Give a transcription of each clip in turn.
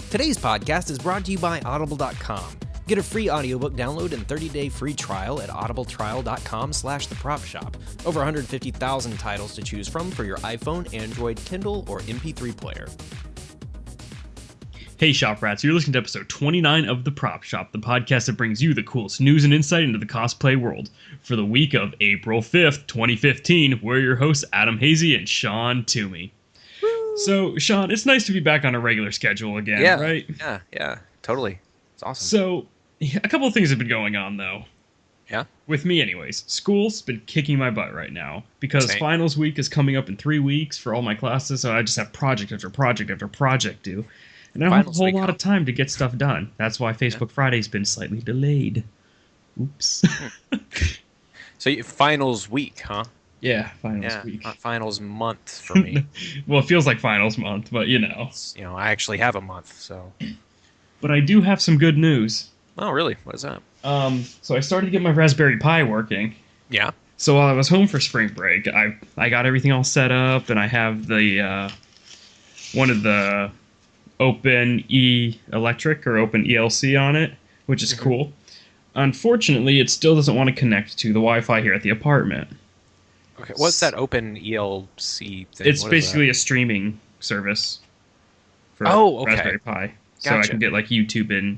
Today's podcast is brought to you by Audible.com. Get a free audiobook download and 30-day free trial at audibletrial.com/thepropshop. Over 150,000 titles to choose from for your iPhone, Android, Kindle, or MP3 player. Hey Shop Rats, you're listening to episode 29 of The Prop Shop, the podcast that brings you the coolest news and insight into the cosplay world. For the week of April 5th, 2015, we're your hosts Adam Hazy and Sean Toomey. Woo. So, Sean, it's nice to be back on a regular schedule again, right? Yeah, totally. It's awesome. So, a couple of things have been going on, though. Yeah? With me, anyways. School's been kicking my butt right now, because finals week is coming up in 3 weeks for all my classes, so I just have project after project after project due. And I don't have a whole lot of time to get stuff done. That's why Facebook Friday's been slightly delayed. Oops. So finals week, huh? Yeah, finals week. Not finals month for me. Well, it feels like finals month, but you know. I actually have a month, so. But I do have some good news. Oh, really? What is that? So I started to get my Raspberry Pi working. Yeah. So while I was home for spring break, I got everything all set up, and I have the one of the Open Electric or Open ELC on it, which is cool. Unfortunately, it still doesn't want to connect to the Wi-Fi here at the apartment. Okay, what's that Open ELC thing? It's basically a streaming service for Raspberry Pi. So I can get like YouTube and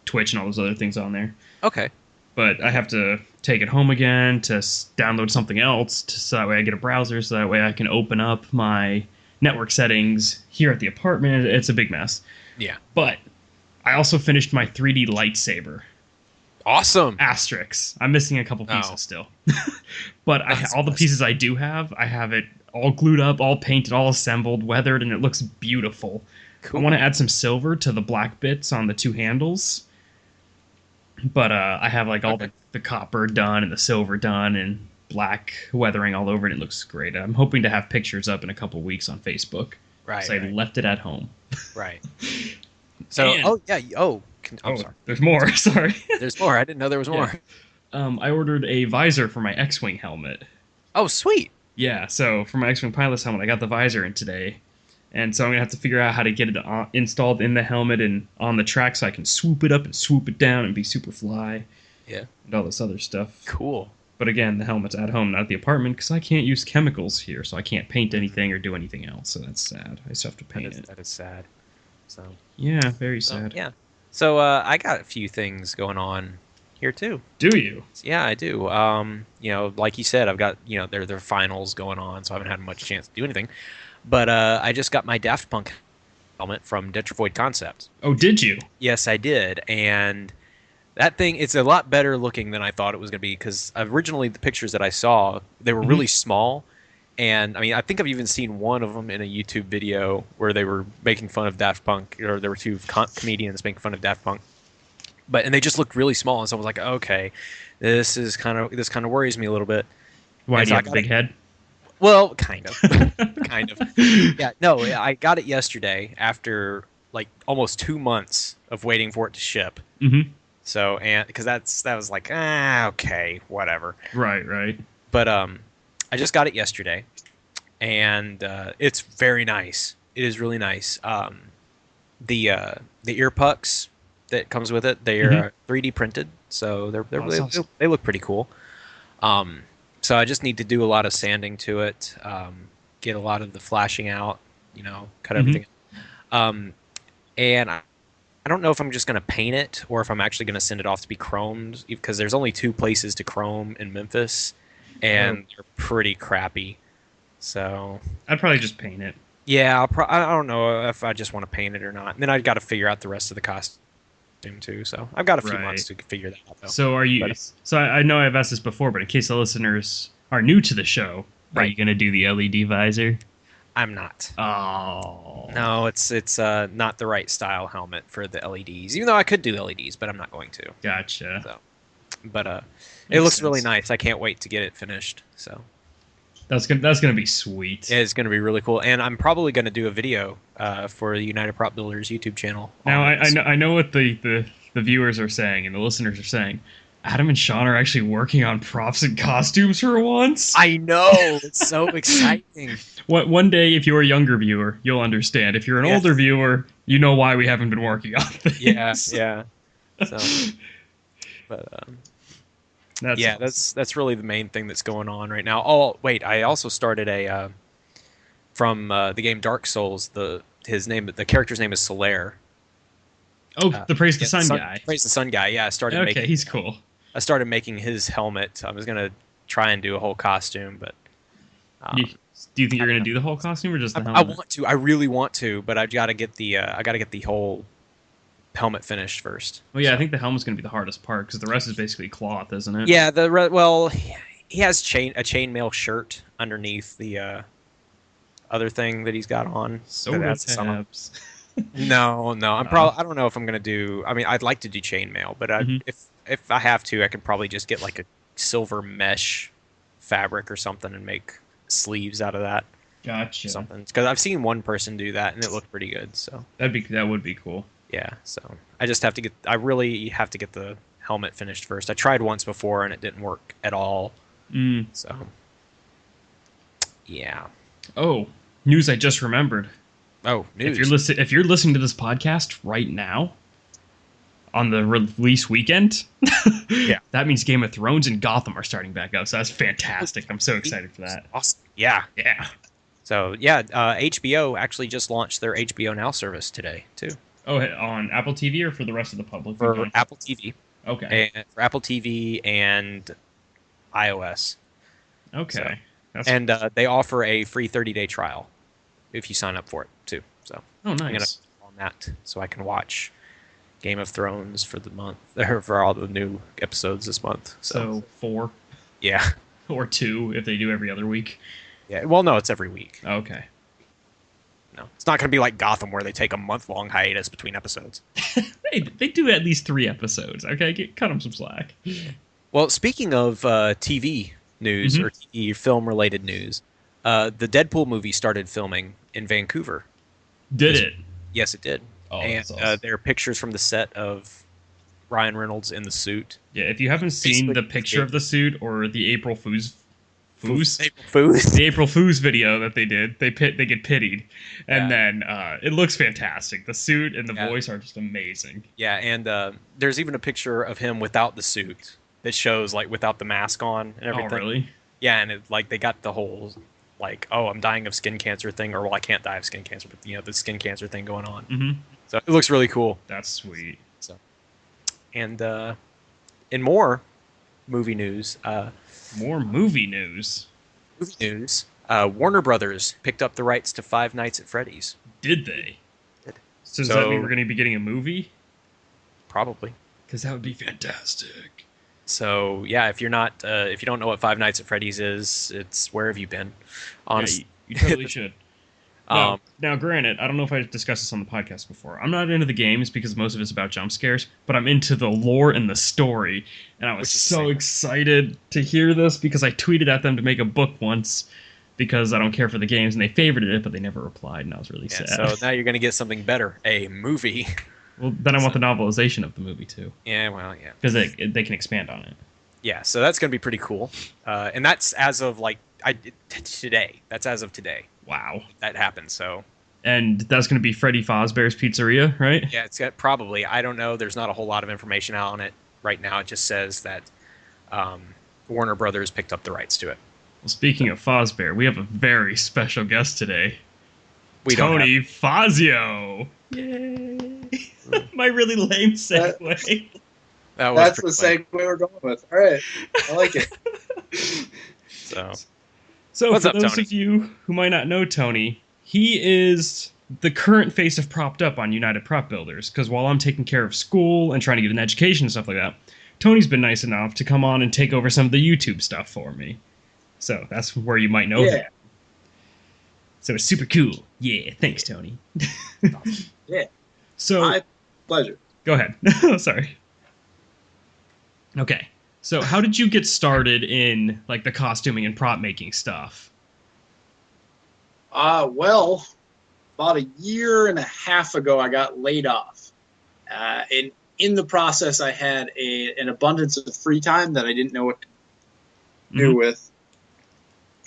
Twitch and all those other things on there. Okay. But I have to take it home again to download something else so that way I get a browser, so that way I can open up my network settings here at the apartment. It's a big mess. Yeah. But I also finished my 3D lightsaber. Awesome. Asterisks. I'm missing a couple pieces still. But all the pieces I do have, I have it all glued up, all painted, all assembled, weathered, and it looks beautiful. Cool. I want to add some silver to the black bits on the two handles. But I have like all the copper done and the silver done and black weathering all over it. It looks great. I'm hoping to have pictures up in a couple weeks on Facebook. Right. So I left it at home. Right. So, I'm sorry. There's more. Sorry. There's more. I didn't know there was more. I ordered a visor for my X-Wing helmet. Oh, sweet. Yeah, so for my X-Wing pilot's helmet, I got the visor in today. And so I'm going to have to figure out how to get it installed in the helmet and on the track so I can swoop it up and swoop it down and be super fly. Yeah. And all this other stuff. Cool. But again, the helmet's at home, not at the apartment, because I can't use chemicals here, so I can't paint anything or do anything else, so that's sad. I still have to paint it. That is sad. So. Yeah, very sad. Yeah. So I got a few things going on here too. Do you? Yeah, I do. Like you said, I've got their finals going on, so I haven't had much chance to do anything. But I just got my Daft Punk helmet from Detroit Concepts. Oh, did you? Yes, I did, and that thing, it's a lot better looking than I thought it was going to be, because originally the pictures that I saw, they were really small. And I mean, I think I've even seen one of them in a YouTube video where they were making fun of Daft Punk, or there were two comedians making fun of Daft Punk. And they just looked really small, and so I was like, okay, this kind of worries me a little bit. Why do you have a big head? Well, kind of. Kind of. Yeah, no, I got it yesterday after like almost 2 months of waiting for it to ship. Mm-hmm. So, and because that was like, okay, whatever. Right. But I just got it yesterday, and it's very nice. It is really nice. The ear pucks that comes with it, they are 3D printed, so they look pretty cool. So I just need to do a lot of sanding to it, get a lot of the flashing out, cut everything. And I don't know if I'm just going to paint it or if I'm actually going to send it off to be chromed, because there's only 2 places to chrome in Memphis, and they're pretty crappy. So I'd probably just paint it. Yeah, I don't know if I just want to paint it or not. And then I've got to figure out the rest of the costume too. So I've got a few months to figure that out, though. So are you? So I know I've asked this before, but in case the listeners are new to the show, are you going to do the LED visor? I'm not. Oh. No, it's not the right style helmet for the LEDs. Even though I could do LEDs, but I'm not going to. Gotcha. So, but it looks really nice. I can't wait to get it finished. So that's gonna be sweet. It's gonna be really cool, and I'm probably gonna do a video for the UnitedPropBuilders YouTube channel. Now I know what the viewers are saying and the listeners are saying. Adam and Sean are actually working on props and costumes for once. I know. It's so exciting. One day, if you're a younger viewer, you'll understand. If you're an older viewer, you know why we haven't been working on things. Yeah. So, but that's really the main thing that's going on right now. Oh wait, I also started a from the game Dark Souls. The character's name is Solaire. Oh, the Praise the Sun guy. Praise the Sun guy. Yeah, I started. Okay, he's cool. I started making his helmet. I was gonna try and do a whole costume, but do you think you're gonna do the whole costume or just the helmet? I want to. I really want to, but I've got to get the whole helmet finished first. Well, yeah, so. I think the helmet's gonna be the hardest part because the rest is basically cloth, isn't it? Yeah. He has a chainmail shirt underneath the other thing that he's got on. Soda tabs. No. I don't know if I'm gonna do. I mean, I'd like to do chainmail, but if I have to, I could probably just get like a silver mesh fabric or something and make sleeves out of that. Gotcha. Something because I've seen one person do that and it looked pretty good. So that would be cool. Yeah. So I really have to get the helmet finished first. I tried once before and it didn't work at all. So yeah. Oh, news I just remembered. Oh, news. If you're listening to this podcast right now, on the release weekend, that means Game of Thrones and Gotham are starting back up. So that's fantastic. I'm so excited for that. Awesome. Yeah. So HBO actually just launched their HBO Now service today too. Oh, on Apple TV or for the rest of the public? For Apple TV. Okay. And for Apple TV and iOS. Okay. So, they offer a free 30-day trial if you sign up for it too. So nice. I'm gonna on that so I can watch Game of Thrones for the month, or for all the new episodes this month. So 4? Yeah. Or 2 if they do every other week. Yeah. Well, no, it's every week. Okay. No, it's not going to be like Gotham where they take a month-long hiatus between episodes. They do at least 3 episodes. Okay, cut them some slack. Well, speaking of TV news or TV film-related news, the Deadpool movie started filming in Vancouver. Did it? Yes, it did. Oh, and that's awesome. there are pictures from the set of Ryan Reynolds in the suit. Yeah, if you haven't seen the picture of the suit or the April Fool's video that they did, they get pitied, and then it looks fantastic. The suit and the voice are just amazing. Yeah, and there's even a picture of him without the suit that shows like without the mask on and everything. Oh, really? Yeah, and they got the whole like, oh, I'm dying of skin cancer thing, or well, I can't die of skin cancer, but the skin cancer thing going on. Mm-hmm. So it looks really cool. That's sweet. So, and in more movie news. More movie news. Warner Brothers picked up the rights to Five Nights at Freddy's. Did they? So does that mean we're going to be getting a movie? Probably. Because that would be fantastic. So yeah, if you don't know what Five Nights at Freddy's is, it's where have you been? Honestly, you totally should. Now, granted, I don't know if I discussed this on the podcast before. I'm not into the games because most of it's about jump scares, but I'm into the lore and the story. And I was so excited to hear this because I tweeted at them to make a book once because I don't care for the games, and they favorited it, but they never replied, and I was really sad. So now you're going to get something better, a movie. Well, then I want the novelization of the movie, too. Yeah, well, yeah. Because they can expand on it. Yeah, so that's going to be pretty cool. And that's as of, today. That's as of today. Wow. That happened, so. And that's going to be Freddy Fazbear's Pizzeria, right? Yeah, it's got probably. I don't know. There's not a whole lot of information out on it right now. It just says that Warner Brothers picked up the rights to it. Well, speaking of Fazbear, we have a very special guest today. Tony Fazio. Yay. My really lame segue. That's the segue we're going with. All right. I like it. So what's for up, those Tony? of you who might not know Tony, he is the current face of Propped Up on UnitedPropBuilders, because while I'm taking care of school and trying to get an education and stuff like that, Tony's been nice enough to come on and take over some of the YouTube stuff for me. So that's where you might know him. So it's super cool. Yeah, thanks, Tony. Yeah. So my pleasure. Go ahead. Sorry. Okay. So how did you get started in the costuming and prop making stuff? Well, about a year and a half ago, I got laid off. And in the process, I had an abundance of free time that I didn't know what to do with.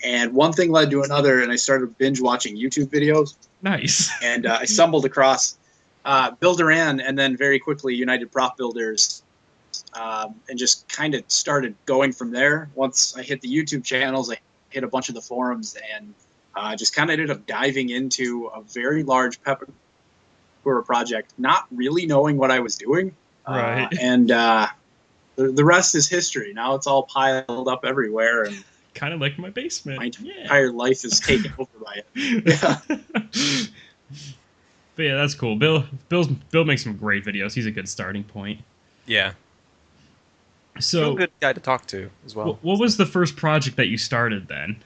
And one thing led to another, and I started binge watching YouTube videos. Nice. And I stumbled across Builderan, and then very quickly UnitedPropBuilders, and just kind of started going from there. Once I hit the YouTube channels, I hit a bunch of the forums, and just kind of ended up diving into a very large Pepping project, not really knowing what I was doing. Right. And the rest is history. Now it's all piled up everywhere, and kind of like my basement. My entire life is taken over by it. Yeah. But yeah, that's cool. Bill makes some great videos. He's a good starting point. Yeah. So real good guy to talk to as well. What was the first project that you started then?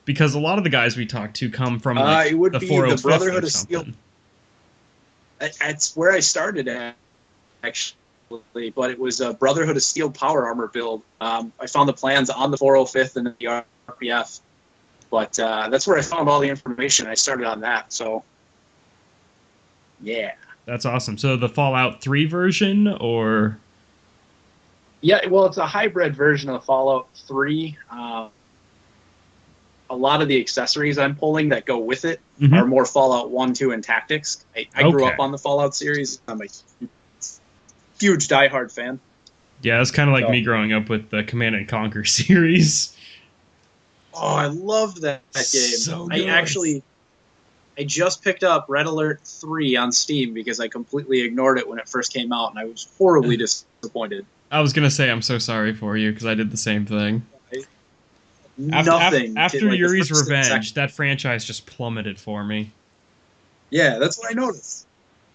Because a lot of the guys we talked to come from it would the be 405th the Brotherhood or of Steel. something. That's where I started at, actually. But it was a Brotherhood of Steel power armor build. I found the plans on the 405th and the RPF. But that's where I found all the information. I started on that. So, yeah. That's awesome. So the Fallout 3 version, or? Yeah, well, it's a hybrid version of Fallout 3. A lot of the accessories I'm pulling that go with it are more Fallout 1, 2, and Tactics. I grew up on the Fallout series. I'm a huge diehard fan. Yeah, it's kind of like me growing up with the Command and Conquer series. Oh, I loved that game. So good. I just picked up Red Alert 3 on Steam because I completely ignored it when it first came out, and I was horribly disappointed. I was going to say I'm so sorry for you because I did the same thing. Nothing. After Yuri's Revenge, that franchise just plummeted for me. Yeah, that's what I noticed.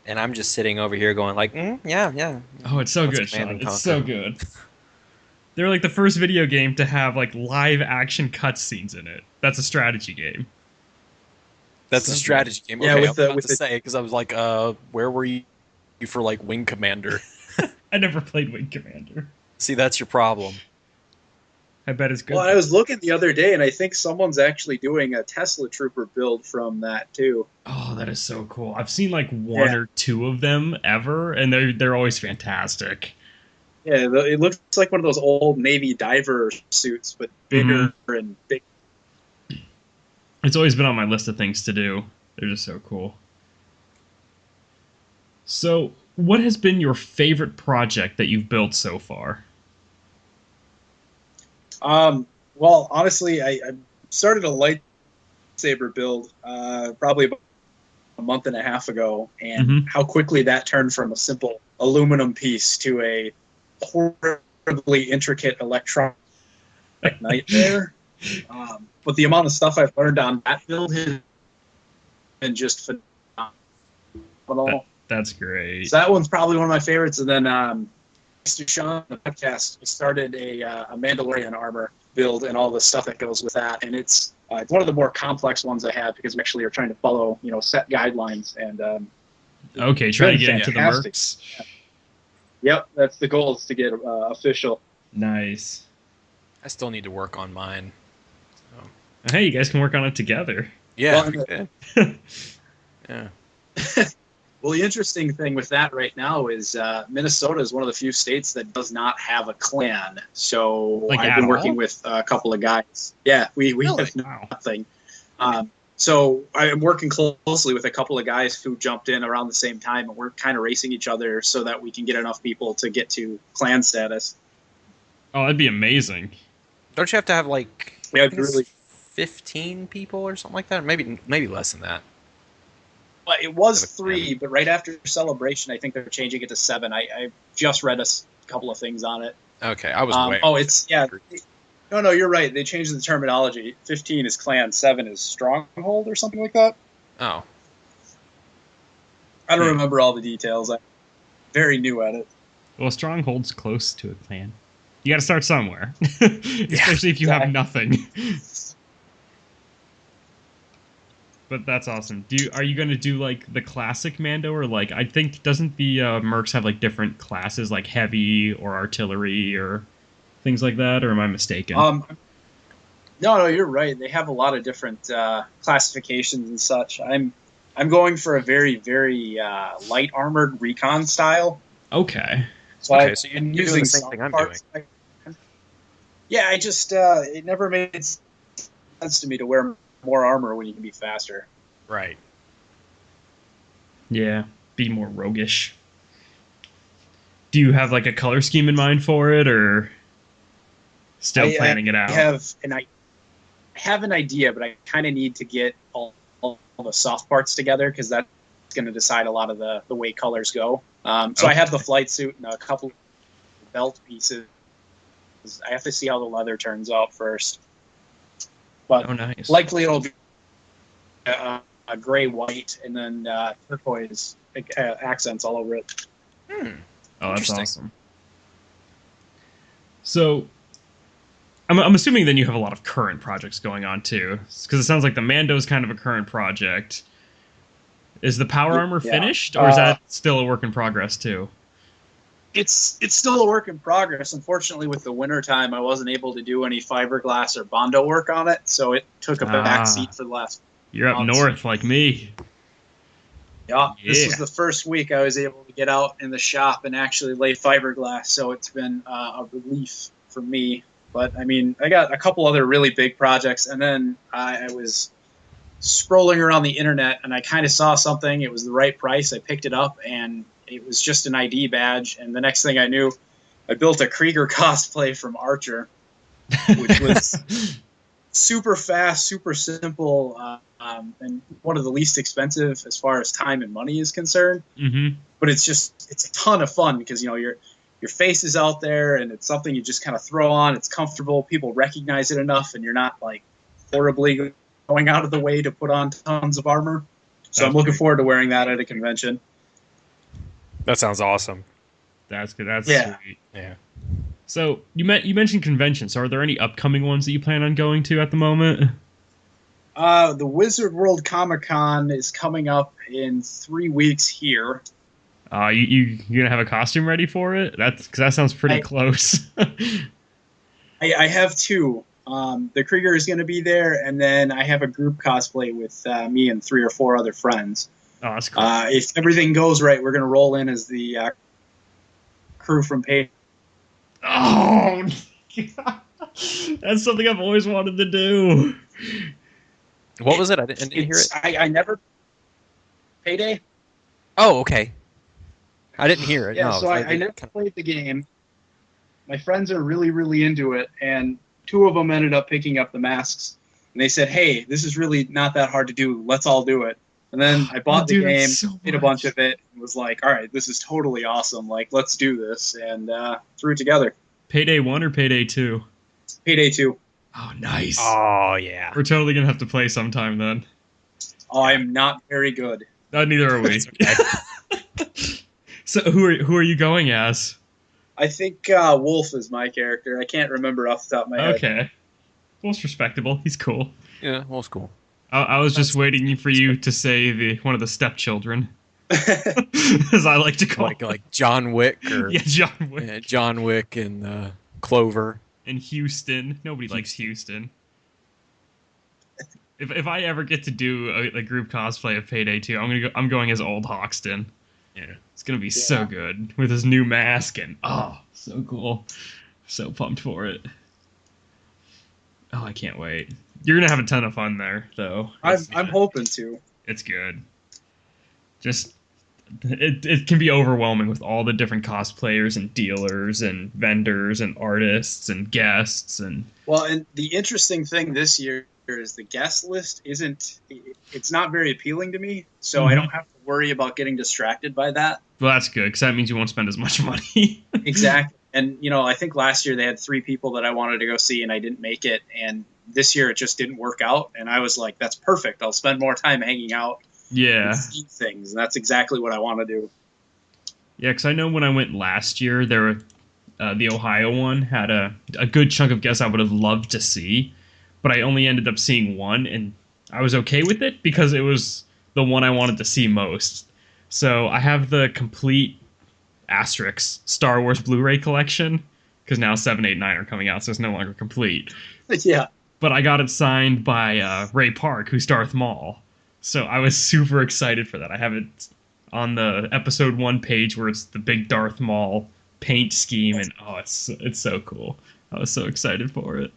And I'm just sitting over here going like, yeah. Oh, it's so good, Sean. It's so good. They're like the first video game to have like live action cutscenes in it. That's a strategy game. That's a strategy game. Okay, yeah, I was about to say because I was like, where were you for like Wing Commander? I never played Wing Commander. See, that's your problem. I bet it's good. Well, I was looking the other day, and I think someone's actually doing a Tesla Trooper build from that too. Oh, that is so cool! I've seen like one or two of them ever, and they're always fantastic. Yeah, it looks like one of those old Navy diver suits, but bigger and big. It's always been on my list of things to do. They're just so cool. So, what has been your favorite project that you've built so far? Well, honestly, I started a lightsaber build probably about a month and a half ago, and how quickly that turned from a simple aluminum piece to a horribly intricate electronic nightmare. But the amount of stuff I've learned on that build has been just phenomenal. That's great. So that one's probably one of my favorites. And then Mr. Sean, the podcast, started a Mandalorian armor build and all the stuff that goes with that. And it's one of the more complex ones I have because we actually are trying to follow, set guidelines. And okay, try to get into the mercs. Yep, that's the goal, is to get official. Nice. I still need to work on mine. So. Hey, you guys can work on it together. Yeah. Yeah. Well, the interesting thing with that right now is Minnesota is one of the few states that does not have a clan. So I've been working with a couple of guys. Yeah, we have nothing. So I'm working closely with a couple of guys who jumped in around the same time, and we're kind of racing each other so that we can get enough people to get to clan status. Oh, that'd be amazing. Don't you have to have like really 15 people or something like that? Maybe less than that. Well, it was 3, but right after Celebration, I think they're changing it to 7. I just read a couple of things on it. Okay, I was way. Oh, it's No, you're right. They changed the terminology. 15 is clan, 7 is stronghold or something like that. Oh. I don't remember all the details. I'm very new at it. Well, stronghold's close to a clan. You got to start somewhere, especially if you have nothing. But that's awesome. Are you going to do like the classic Mando, or like I think doesn't the mercs have like different classes like heavy or artillery or things like that, or am I mistaken? No, you're right. They have a lot of different classifications and such. I'm I'm going for a very, very light armored recon style. Okay. So Okay, I've so been you're doing using the same some thing I'm parts. Yeah, I just it never made sense to me to wear more armor when you can be faster. Right. Yeah, be more roguish. Do you have like a color scheme in mind for it, or still planning it out? I have an idea, but I kind of need to get all the soft parts together because that's going to decide a lot of the way colors go. So I have the flight suit and a couple of belt pieces. I have to see how the leather turns out first. But nice. likely it'll be a gray, white, and then turquoise accents all over it. Oh, that's awesome. So, I'm assuming then you have a lot of current projects going on too, because it sounds like the Mando is kind of a current project. Is the power armor finished, or is that still a work in progress too? It's still a work in progress. Unfortunately, with the winter time, I wasn't able to do any fiberglass or Mando work on it, so it took a back seat for the last. You're up north like me. Yeah, this was the first week I was able to get out in the shop and actually lay fiberglass, so it's been a relief for me. But, I mean, I got a couple other really big projects, and then I was scrolling around the internet, and I kind of saw something. It was the right price. I picked it up, and it was just an ID badge. And the next thing I knew, I built a Krieger cosplay from Archer, which was super fast, super simple, and one of the least expensive as far as time and money is concerned. Mm-hmm. But it's a ton of fun because, you know, your face is out there and it's something you just kind of throw on. It's comfortable. People recognize it enough and you're not like horribly going out of the way to put on tons of armor. So I'm looking forward to wearing that at a convention. That sounds awesome. That's good. That's sweet. Yeah. So you mentioned conventions. So are there any upcoming ones that you plan on going to at the moment? The Wizard World Comic-Con is coming up in 3 weeks here. You gonna have a costume ready for it? Because that sounds pretty close. I have two. The Krieger is going to be there, and then I have a group cosplay with me and 3 or 4 other friends. Oh, that's cool. If everything goes right, we're going to roll in as the crew from Pay. Oh, that's something I've always wanted to do. What was it? I didn't hear it. I never... Payday? Oh, okay. I didn't hear it. Yeah, no, so I never played the game. My friends are really, really into it, and 2 of them ended up picking up the masks. And they said, hey, this is really not that hard to do. Let's all do it. And then I bought the game, played a bunch of it, and was like, all right, this is totally awesome. Like, let's do this. And threw it together. Payday 1 or Payday 2? Payday 2. Oh, nice. Oh, yeah. We're totally going to have to play sometime then. Oh, I'm not very good. Neither are we. So who are you going as? I think Wolf is my character. I can't remember off the top of my head. Okay. Wolf's respectable. He's cool. Yeah, Wolf's cool. I was just waiting for you to say one of the stepchildren. As I like to call like John Wick or John Wick. Yeah, John Wick and Clover. And Houston. Nobody likes Houston. If I ever get to do a group cosplay of Payday 2, I'm going as Old Hoxton. Yeah, it's gonna be so good with his new mask and so cool. So pumped for it. Oh, I can't wait. You're gonna have a ton of fun there, though. I'm hoping to. It's good. Just it can be overwhelming with all the different cosplayers and dealers and vendors and artists and guests and. Well, and the interesting thing this year is the guest list it's not very appealing to me, so I don't have to worry about getting distracted by that. Well, that's good, because that means you won't spend as much money. Exactly. And, you know, I think last year they had 3 people that I wanted to go see, and I didn't make it. And this year it just didn't work out. And I was like, that's perfect. I'll spend more time hanging out and see things. And that's exactly what I want to do. Yeah, because I know when I went last year, the Ohio one had a good chunk of guests I would have loved to see. But I only ended up seeing one, and I was okay with it because it was the one I wanted to see most. So I have the complete Asterix Star Wars Blu-ray collection, because now 7, 8, 9 are coming out, so it's no longer complete. Yeah. But I got it signed by Ray Park, who's Darth Maul. So I was super excited for that. I have it on the episode 1 page where it's the big Darth Maul paint scheme, and it's so cool. I was so excited for it.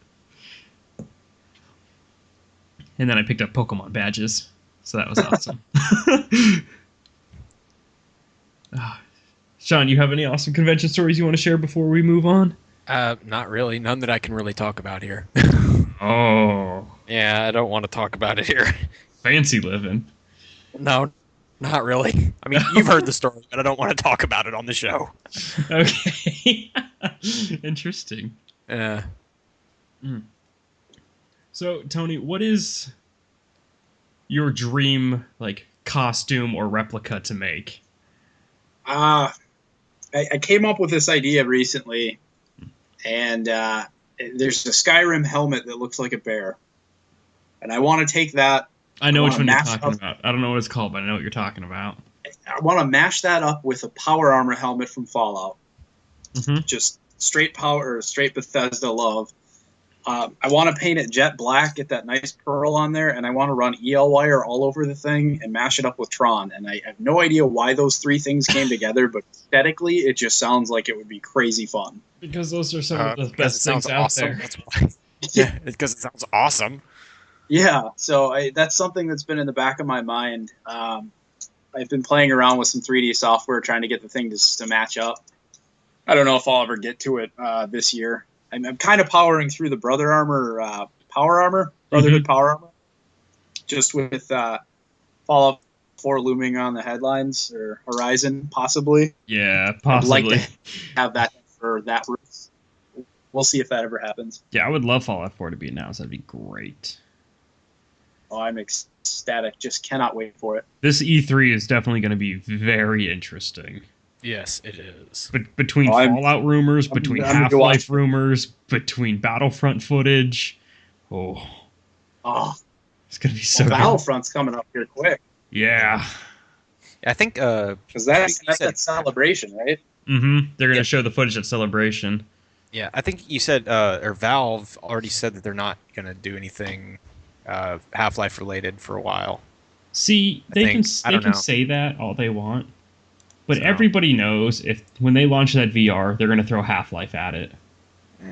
And then I picked up Pokemon badges, so that was awesome. Sean, you have any awesome convention stories you want to share before we move on? Not really. None that I can really talk about here. Oh. Yeah, I don't want to talk about it here. Fancy living. No, not really. I mean, you've heard the story, but I don't want to talk about it on the show. Okay. Interesting. Yeah. So, Tony, what is your dream, like, costume or replica to make? I came up with this idea recently, and there's a Skyrim helmet that looks like a bear. And I want to take that. I know which one you're talking about. I don't know what it's called, but I know what you're talking about. I want to mash that up with a power armor helmet from Fallout. Mm-hmm. Just straight power, straight Bethesda love. I want to paint it jet black, get that nice pearl on there, and I want to run EL wire all over the thing and mash it up with Tron. And I have no idea why those three things came together, but aesthetically, it just sounds like it would be crazy fun. Because those are some of the best things out awesome. there. That's why. Yeah, because it sounds awesome. Yeah, so that's something that's been in the back of my mind. I've been playing around with some 3D software trying to get the thing to match up. I don't know if I'll ever get to it this year. I'm kind of powering through the Brotherhood Power Armor, just with Fallout 4 looming on the headlines or horizon, possibly. Yeah, possibly. I'd like to have that for that race. We'll see if that ever happens. Yeah, I would love Fallout 4 to be announced. That'd be great. Oh, I'm ecstatic. Just cannot wait for it. This E3 is definitely going to be very interesting. Yes, it is. But between Fallout rumors, between Half-Life rumors, between Battlefront footage, it's going to be so good. Battlefront's coming up here quick. Yeah. I think because that's that Celebration, right? Mm-hmm. They're going to show the footage at Celebration. Yeah, I think you said, or Valve already said that they're not going to do anything Half-Life related for a while. See, they can say that all they want, but everybody knows when they launch that VR, they're going to throw Half-Life at it.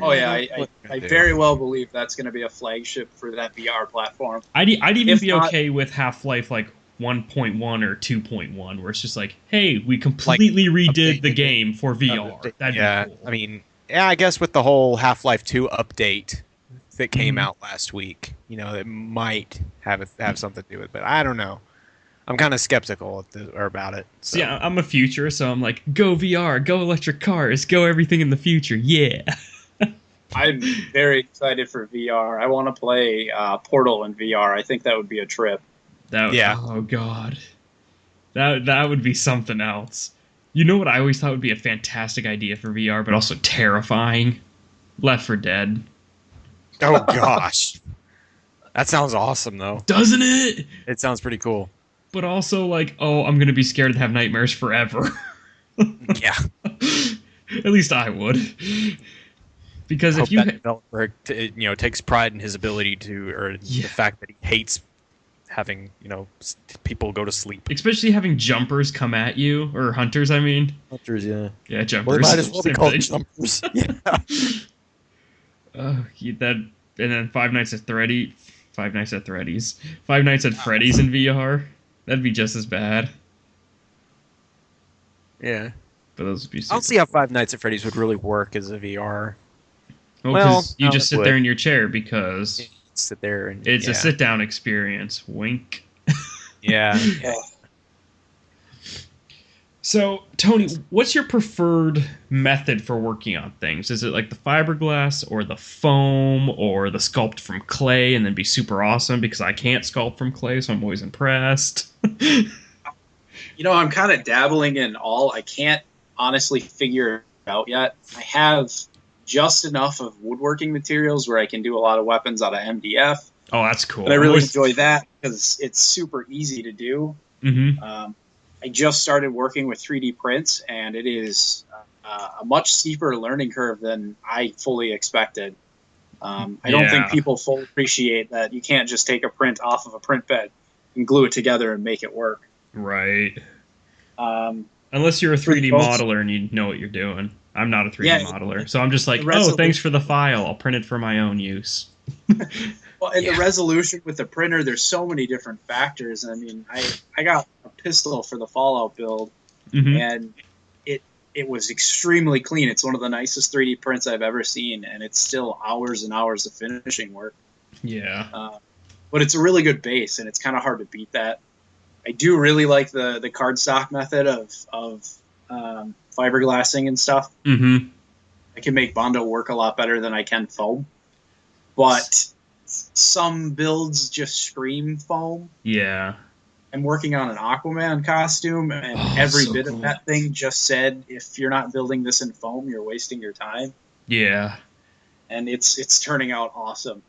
Oh yeah, I very well believe that's going to be a flagship for that VR platform. I'd even be okay with Half-Life like 1.1 or 2.1, where it's just like, hey, we completely redid the game for VR. That'd be cool. I mean, I guess with the whole Half-Life 2 update that came out last week, it might have something to do with it, but I don't know. I'm kind of skeptical about it. So. Yeah, I'm a future, so I'm like, go VR, go electric cars, go everything in the future, yeah. I'm very excited for VR. I want to play Portal in VR. I think that would be a trip. Oh god, that would be something else. You know what I always thought would be a fantastic idea for VR, but also terrifying? Left 4 Dead. Oh gosh, that sounds awesome though. Doesn't it? It sounds pretty cool. But also like, I'm gonna be scared to have nightmares forever. Yeah. At least I would. Because if that developer, takes pride in his ability to, or the fact that he hates having, people go to sleep. Especially having jumpers come at you, or hunters, I mean. Hunters, yeah. Yeah, jumpers. Well, they might as well be called jumpers. Yeah. And then Five Nights at Freddy's in VR. That'd be just as bad. Yeah. But those would be super I don't see how Five Nights at Freddy's would really work as a VR. Well, because you just sit there in your chair because sit there and it's a sit-down experience. Wink. Yeah. So, Tony, what's your preferred method for working on things? Is it like the fiberglass or the foam or the sculpt from clay and then be super awesome? Because I can't sculpt from clay, so I'm always impressed. I'm kind of dabbling in all. I can't honestly figure it out yet. I have just enough of woodworking materials where I can do a lot of weapons out of MDF. Oh, that's cool. But I really enjoy that because it's super easy to do. Mm-hmm. I just started working with 3D prints, and it is a much steeper learning curve than I fully expected. I don't think people fully appreciate that you can't just take a print off of a print bed and glue it together and make it work. Right. Um, Unless you're a 3D both- modeler and you know what you're doing. I'm not a 3D Yeah, modeler, so I'm just like, the oh, resolution- thanks for the file. I'll print it for my own use. Well, and the resolution with the printer, there's so many different factors. I mean, I got a pistol for the Fallout build, Mhm. and it was extremely clean. It's one of the nicest 3D prints I've ever seen, and it's still hours and hours of finishing work. Yeah. But it's a really good base, and it's kind of hard to beat that. I do really like the cardstock method of fiberglassing and stuff. Mm-hmm. I can make Mando work a lot better than I can foam. But some builds just scream foam. Yeah. I'm working on an Aquaman costume, and every so bit cool. of that thing just said, if you're not building this in foam, you're wasting your time. Yeah. And it's turning out awesome.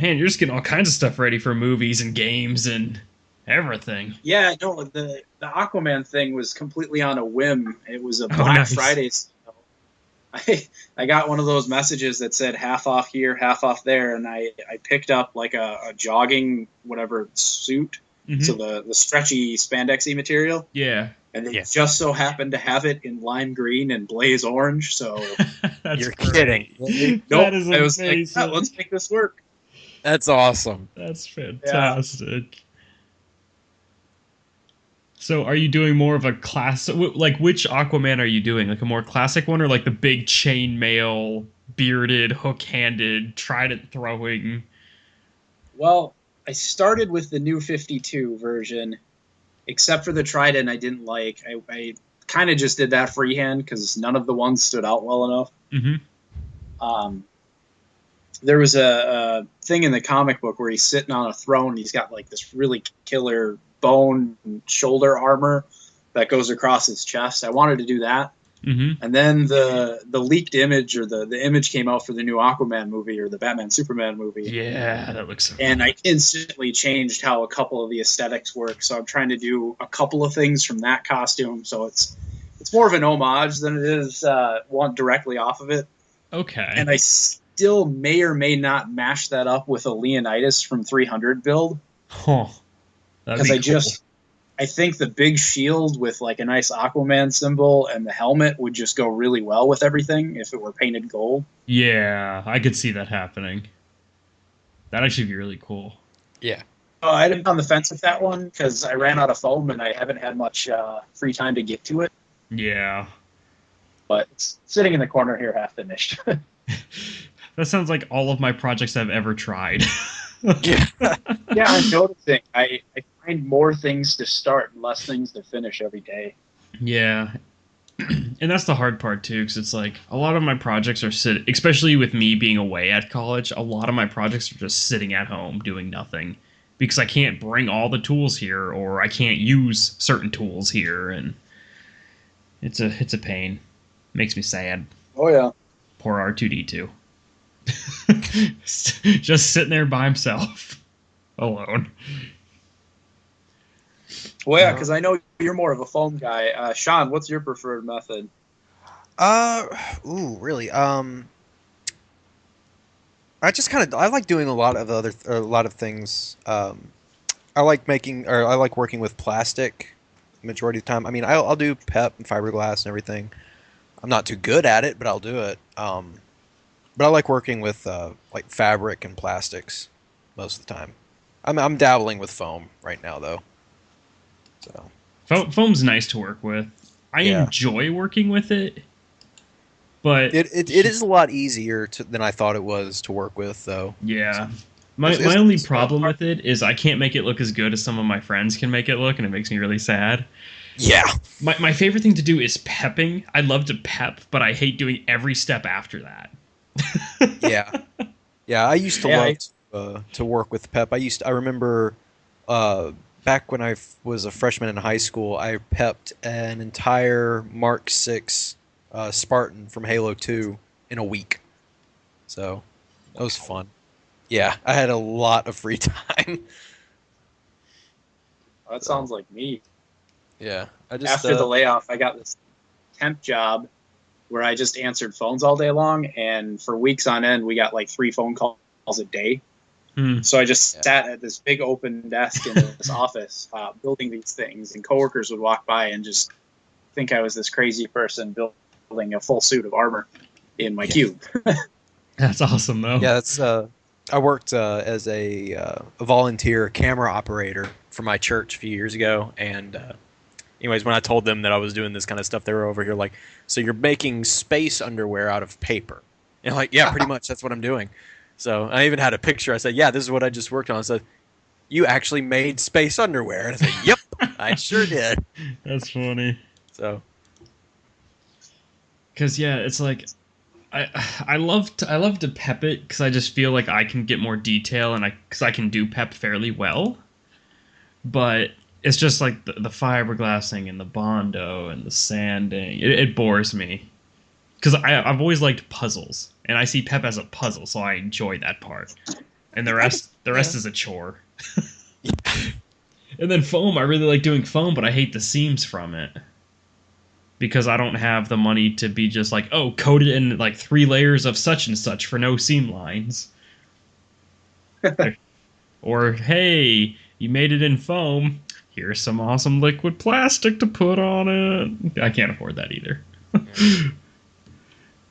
Man, you're just getting all kinds of stuff ready for movies and games and everything. Yeah, no, the Aquaman thing was completely on a whim. It was a Black nice. Friday sale. I got one of those messages that said half off here, half off there, and I picked up like a jogging whatever suit, Mhm. so the stretchy spandexy material, Yeah. and they Yeah. just so happened to have it in lime green and blaze orange. So That's You're great. kidding. That is I was like, amazing. "Yeah, let's make this work." That's awesome. That's fantastic. So, are you doing more of a class? Like, which Aquaman are you doing? Like a more classic one, or like the big chainmail, bearded, hook-handed, trident throwing? Well, I started with the new 52 version, except for the trident I didn't like. I kind of just did that freehand because none of the ones stood out well enough. Mm-hmm. There was a thing in the comic book where he's sitting on a throne. And he's got like this really killer bone and shoulder armor that goes across his chest. I wanted to do that. Mm-hmm. And then the leaked image or the image came out for the new Aquaman movie or the Batman Superman movie. Yeah, that looks so And I instantly changed how a couple of the aesthetics work. So I'm trying to do a couple of things from that costume. So it's more of an homage than it is one directly off of it. Okay. And I still may or may not mash that up with a Leonidas from 300 build. Huh. That'd Because be cool. I think the big shield with like a nice Aquaman symbol and the helmet would just go really well with everything if it were painted gold. Yeah, I could see that happening. That'd actually be really cool. Yeah. I'd been on the fence with that one because I ran out of foam and I haven't had much free time to get to it. Yeah. But it's sitting in the corner here half finished. That sounds like all of my projects I've ever tried. Yeah. Yeah, I'm noticing. I find more things to start and less things to finish every day. Yeah. And that's the hard part too, because it's like a lot of my projects are especially with me being away at college, a lot of my projects are just sitting at home doing nothing because I can't bring all the tools here or I can't use certain tools here, and it's a pain. Makes me sad. Oh, yeah. Poor R2D2. Just sitting there by himself, alone. Well, yeah, because I know you're more of a foam guy. Sean, what's your preferred method? Really. I like doing a lot of things. I like working with plastic majority of the time. I mean, I'll do PEP and fiberglass and everything. I'm not too good at it, but I'll do it. But I like working with like fabric and plastics most of the time. I'm dabbling with foam right now though. So Foam's nice to work with. I enjoy working with it, but it is a lot easier than I thought it was to work with though. Yeah. My only problem with it is I can't make it look as good as some of my friends can make it look, and it makes me really sad. Yeah. My favorite thing to do is pepping. I love to pep, but I hate doing every step after that. Yeah. I used to love to work with pep. I remember back when I was a freshman in high school, I pepped an entire Mark 6 Spartan from Halo 2 in a week. So that was fun. Yeah, I had a lot of free time. That sounds like me. Yeah, After the layoff, I got this temp job where I just answered phones all day long, and for weeks on end, we got like 3 phone calls a day. So I just sat at this big open desk in this office building these things, and coworkers would walk by and just think I was this crazy person building a full suit of armor in my cube. That's awesome, though. Yeah, that's. I worked as a volunteer camera operator for my church a few years ago, and anyways, when I told them that I was doing this kind of stuff, they were over here like, "So you're making space underwear out of paper?" And I'm like, "Yeah, pretty much. That's what I'm doing." So I even had a picture. I said, "Yeah, this is what I just worked on." I said, "You actually made space underwear?" And I said, "Yep, I sure did." That's funny. So, because it's like I love to pep it because I just feel like I can get more detail and because I can do pep fairly well, but it's just like the fiberglassing and the Mando and the sanding. It bores me because I've always liked puzzles, and I see pep as a puzzle, so I enjoy that part, and the rest is a chore. And then foam, I really like doing foam, but I hate the seams from it. Because I don't have the money to be just like, oh, coated in like 3 layers of such and such for no seam lines. Or, hey, you made it in foam. Here's some awesome liquid plastic to put on it. I can't afford that either.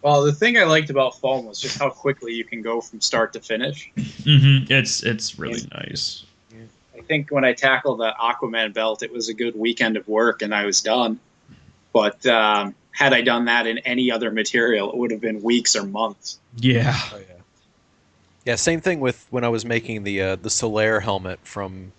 Well, the thing I liked about foam was just how quickly you can go from start to finish. It's really nice. I think when I tackled the Aquaman belt, it was a good weekend of work and I was done. But had I done that in any other material, it would have been weeks or months. Yeah. oh, yeah, same thing with when I was making the Solaire helmet from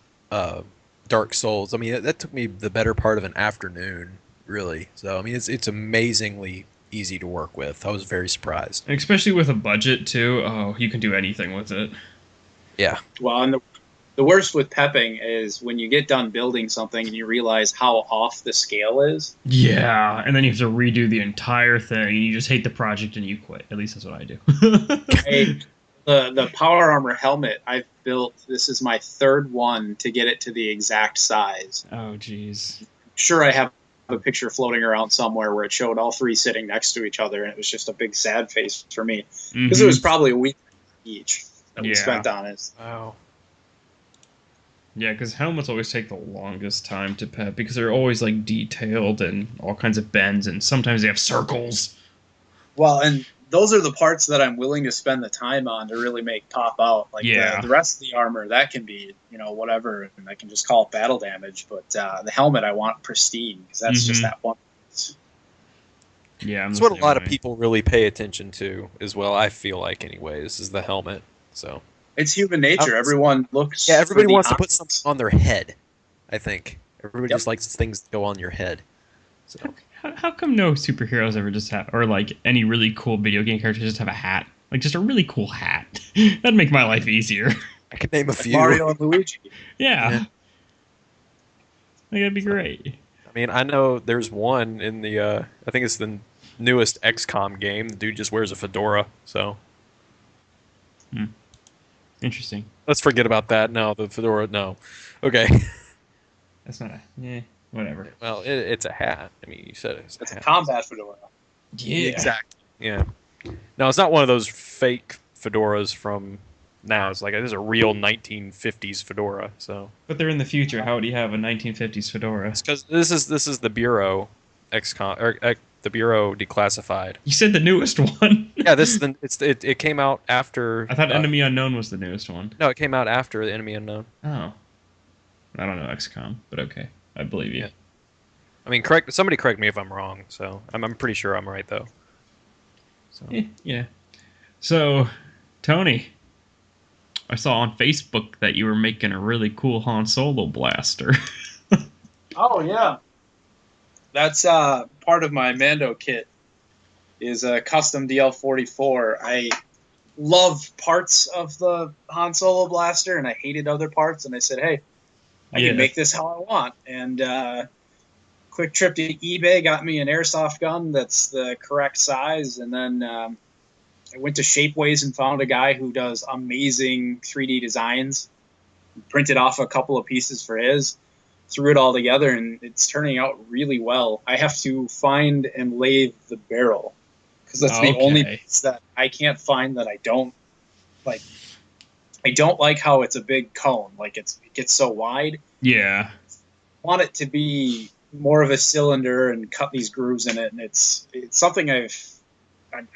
Dark Souls. I mean, that took me the better part of an afternoon, really. So I mean, it's amazingly easy to work with. I was very surprised, And especially with a budget too. Oh, you can do anything with it. Yeah. Well, and the worst with pepping is when you get done building something and you realize how off the scale is. Yeah, and then you have to redo the entire thing, and you just hate the project and you quit. At least that's what I do. The power armor helmet I've built, this is my 3rd one to get it to the exact size. Oh, jeez. Sure, I have a picture floating around somewhere where it showed all 3 sitting next to each other, and it was just a big sad face for me. Because it was probably a week each that we spent on it. Wow. Yeah, because helmets always take the longest time to pep because they're always like detailed and all kinds of bends, and sometimes they have circles. Well, and those are the parts that I'm willing to spend the time on to really make pop out. Like the rest of the armor, that can be, whatever, and I can just call it battle damage. But the helmet, I want pristine because that's just that one. Yeah, that's what a lot of people really pay attention to as well. I feel like, anyways, is the helmet. So. It's human nature. Everyone looks. Yeah, everybody wants to put something on their head. I think everybody just likes things to go on your head. So how come no superheroes ever just have, or like any really cool video game characters just have a hat, like just a really cool hat? That'd make my life easier. I could name a few. Mario and Luigi. Yeah. Like, that'd be great. I mean, I know there's one in the. I think it's the newest XCOM game. The dude just wears a fedora. So. Interesting. Let's forget about that. No, the fedora. No. Okay. That's not whatever. Well, it's a hat. I mean, you said it's a combat fedora. Yeah. Exactly. Yeah. No, it's not one of those fake fedoras from now. It's like this is a real 1950s fedora. So. But they're in the future. How would you have a 1950s fedora? Because this is the Bureau XCOM or the Bureau Declassified. You said the newest one. Yeah, it came out after. I thought Enemy Unknown was the newest one. No, it came out after the Enemy Unknown. Oh, I don't know XCOM, but okay, I believe you. Yeah. I mean, somebody correct me if I'm wrong. So I'm pretty sure I'm right though. So yeah. So, Tony, I saw on Facebook that you were making a really cool Han Solo blaster. Oh yeah. That's part of my Mando kit is a custom DL44. I love parts of the Han Solo blaster, and I hated other parts. And I said, hey, I can make this how I want. And quick trip to eBay got me an airsoft gun that's the correct size. And then I went to Shapeways and found a guy who does amazing 3D designs. Printed off a couple of pieces for his. Threw it all together, and it's turning out really well. I have to find and lathe the barrel because that's the only piece that I can't find that I don't like. I don't like how it's a big cone. Like it gets so wide. Yeah. I want it to be more of a cylinder and cut these grooves in it, and it's something I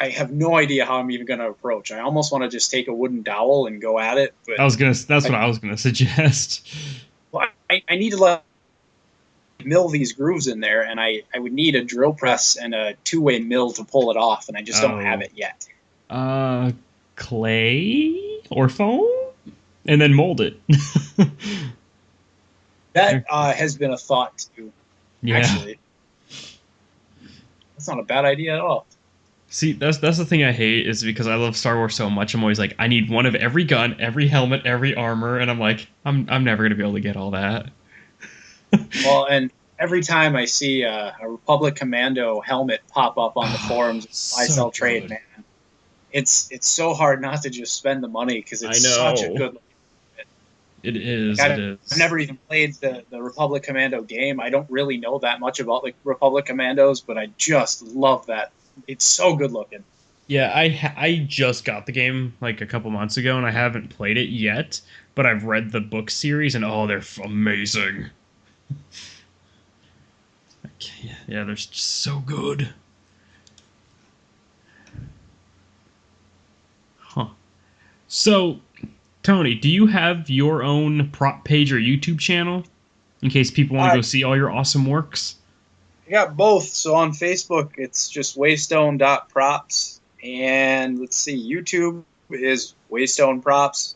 have no idea how I'm even going to approach. I almost want to just take a wooden dowel and go at it. But That's what I was gonna suggest. well, I need to mill these grooves in there, and I would need a drill press and a 2-way mill to pull it off, and I just don't have it yet. Clay or foam, and then mold it. That has been a thought too. Yeah. Actually, that's not a bad idea at all. See, that's the thing I hate is because I love Star Wars so much. I'm always like, I need one of every gun, every helmet, every armor, and I'm like, I'm never gonna be able to get all that. Well, and every time I see a Republic Commando helmet pop up on the forums, buy, sell, trade, man, it's so hard not to just spend the money because it's such a good. It is. I've never even played the Republic Commando game. I don't really know that much about the Republic Commandos, but I just love that. It's so good looking. Yeah, I just got the game like a couple months ago, and I haven't played it yet, but I've read the book series, and oh, they're amazing. Yeah, they're just so good. Huh. So, Tony, do you have your own prop page or YouTube channel in case people want to go see all your awesome works? I got both. So on Facebook, it's just waystone.props. And let's see, YouTube is waystone_props.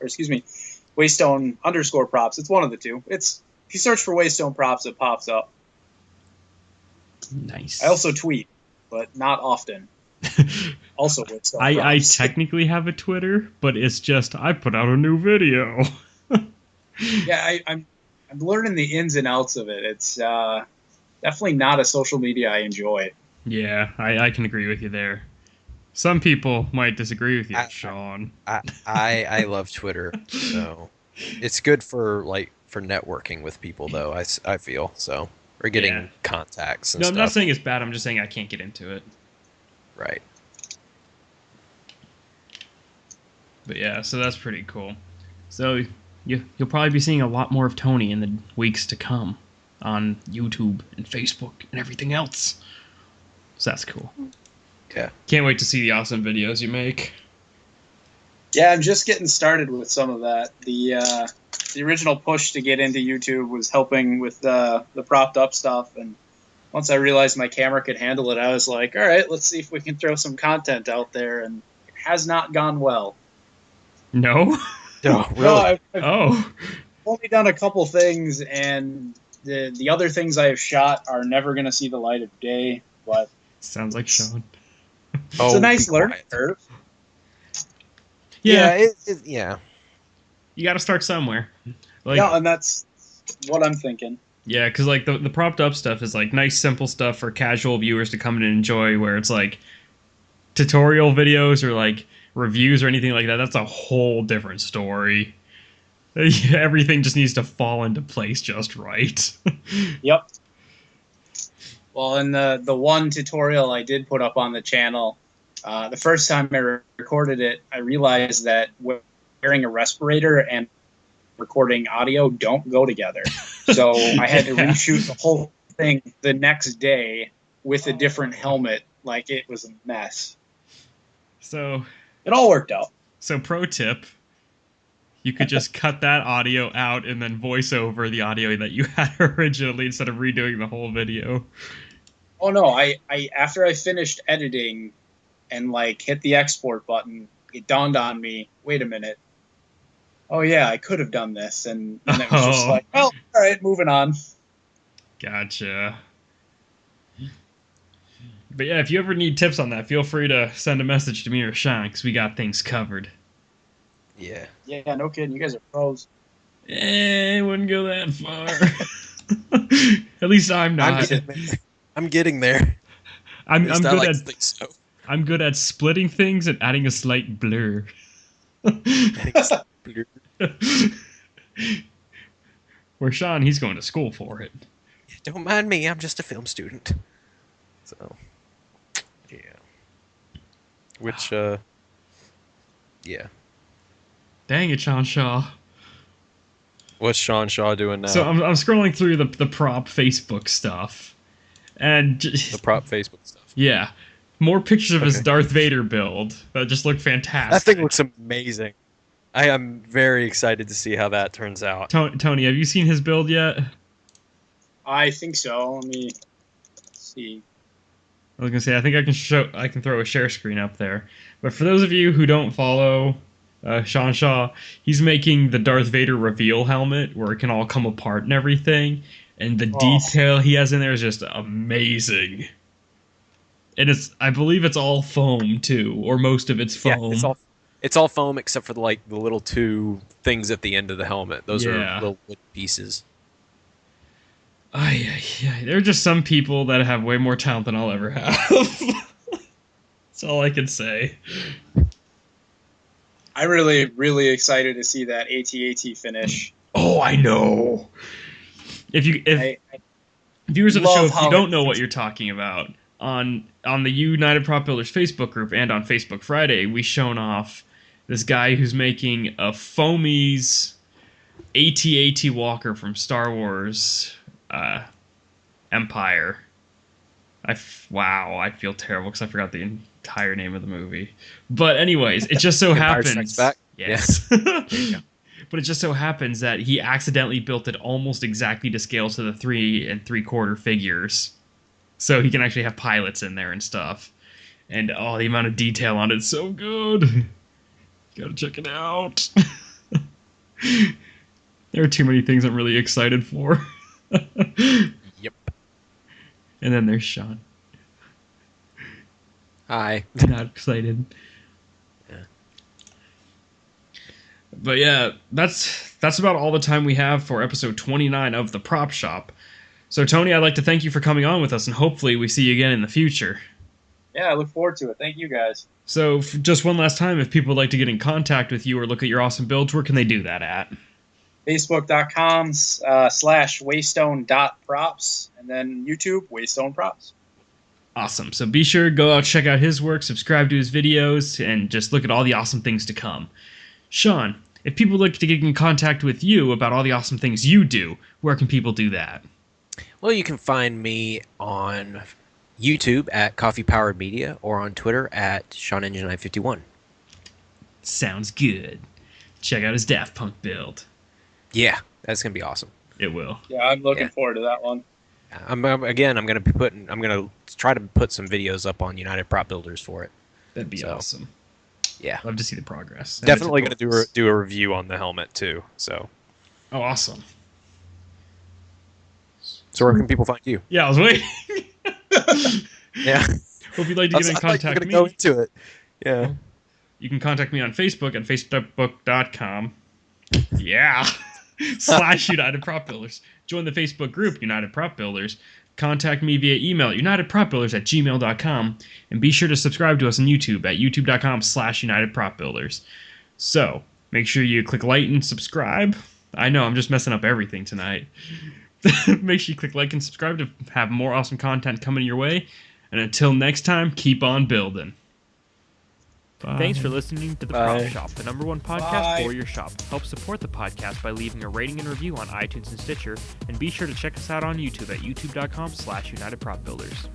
It's one of the two. If you search for Waystone Props, it pops up. Nice. I also tweet, but not often. Also Waystone I Props. technically have a Twitter, but it's just I put out a new video. Yeah, I'm learning the ins and outs of it. It's definitely not a social media I enjoy. Yeah, I can agree with you there. Some people might disagree with you, Sean. I love Twitter, so it's good for networking with people, though. I feel so, or getting contacts and stuff. I'm not saying it's bad. I'm just saying I can't get into it. Right. But yeah, so that's pretty cool. So you'll probably be seeing a lot more of Tony in the weeks to come on YouTube and Facebook and everything else. So that's cool. Yeah. Can't wait to see the awesome videos you make. Yeah, I'm just getting started with some of that. The original push to get into YouTube was helping with the propped up stuff, and once I realized my camera could handle it, I was like, all right, let's see if we can throw some content out there, and it has not gone well. No? No, really? No, I've only done a couple things, and the other things I have shot are never going to see the light of day, but sounds like Sean. It's a nice learning curve. Yeah. Yeah. You got to start somewhere. Yeah, and that's what I'm thinking. Yeah, because like the propped up stuff is like nice, simple stuff for casual viewers to come in and enjoy. Where it's like tutorial videos or like reviews or anything like that. That's a whole different story. Everything just needs to fall into place just right. Yep. Well, in the one tutorial I did put up on the channel, the first time I recorded it, I realized that wearing a respirator and recording audio don't go together. So I had to reshoot the whole thing the next day with a different helmet. Like, it was a mess. So it all worked out. So pro tip, you could just cut that audio out and then voice over the audio that you had originally instead of redoing the whole video. Oh no, I after I finished editing and like hit the export button, it dawned on me, wait a minute. Oh yeah, I could have done this, and it was just like, well, all right, moving on. Gotcha. But yeah, if you ever need tips on that, feel free to send a message to me or Sean, because we got things covered. Yeah. Yeah, no kidding. You guys are pros. I wouldn't go that far. At least I'm not. I'm getting there. I'm good at splitting things and adding a slight blur. Where Sean, he's going to school for it. Don't mind me, I'm just a film student. So, yeah. Which, yeah. Dang it, Sean Shaw. What's Sean Shaw doing now? So I'm scrolling through the prop Facebook stuff, and the prop Facebook stuff. Yeah, more pictures of his Darth Vader build that just look fantastic. That thing looks amazing. I am very excited to see how that turns out. Tony, have you seen his build yet? I think so. Let me see. I was gonna say I can throw a share screen up there, but for those of you who don't follow Sean Shaw, he's making the Darth Vader reveal helmet where it can all come apart and everything, and the detail he has in there is just amazing. And I believe it's all foam too, or most of it's foam. Yeah, it's all foam except for the little two things at the end of the helmet. Those are little wood pieces. There are just some people that have way more talent than I'll ever have. That's all I can say. I'm really excited to see that AT-AT finish. Oh, I know. If viewers of the show, if you don't know what you're talking about, on the United Prop Builders Facebook group and on Facebook Friday, we shown off this guy who's making a Foamies AT-AT Walker from Star Wars Empire. I feel terrible because I forgot the entire name of the movie. But anyways, it just so happens. Yes. Yeah. But it just so happens that he accidentally built it almost exactly to scale to the 3 3/4 figures. So he can actually have pilots in there and stuff. And the amount of detail on it's so good. Gotta check it out. There are too many things I'm really excited for. Yep. And then there's Sean. Hi. Not excited. Yeah. But yeah, that's about all the time we have for episode 29 of The Prop Shop. So Tony, I'd like to thank you for coming on with us, and hopefully we see you again in the future. Yeah, I look forward to it. Thank you, guys. So just one last time, if people would like to get in contact with you or look at your awesome builds, where can they do that at? Facebook.com/waystone.props, and then YouTube, Waystone Props. Awesome. So be sure to go out, check out his work, subscribe to his videos, and just look at all the awesome things to come. Sean, if people would like to get in contact with you about all the awesome things you do, where can people do that? Well, you can find me on YouTube at Coffee Powered Media or on Twitter at SeanEngine951. Sounds good. Check out his Daft Punk build. Yeah, that's gonna be awesome. It will. Yeah, I'm looking forward to that one. I'm gonna try to put some videos up on United Prop Builders for it. That'd be awesome. Yeah, love to see the progress. Definitely gonna do a review on the helmet too. So. Oh, awesome. So where can people find you? Yeah, I was waiting. Yeah. Hope you'd like to get in contact with me. Go into it. Yeah. You can contact me on Facebook at facebook.com. Yeah. /United Prop Builders. Join the Facebook group, United Prop Builders. Contact me via email at unitedpropbuilders@gmail.com. And be sure to subscribe to us on YouTube at youtube.com/United Prop Builders. So, make sure you click like and subscribe. I know, I'm just messing up everything tonight. Make sure you click like and subscribe to have more awesome content coming your way. And until next time, keep on building. Bye. Thanks for listening to The Prop Shop, the #1 podcast for your shop. Help support the podcast by leaving a rating and review on iTunes and Stitcher, and be sure to check us out on YouTube at youtube.com/UnitedPropBuilders.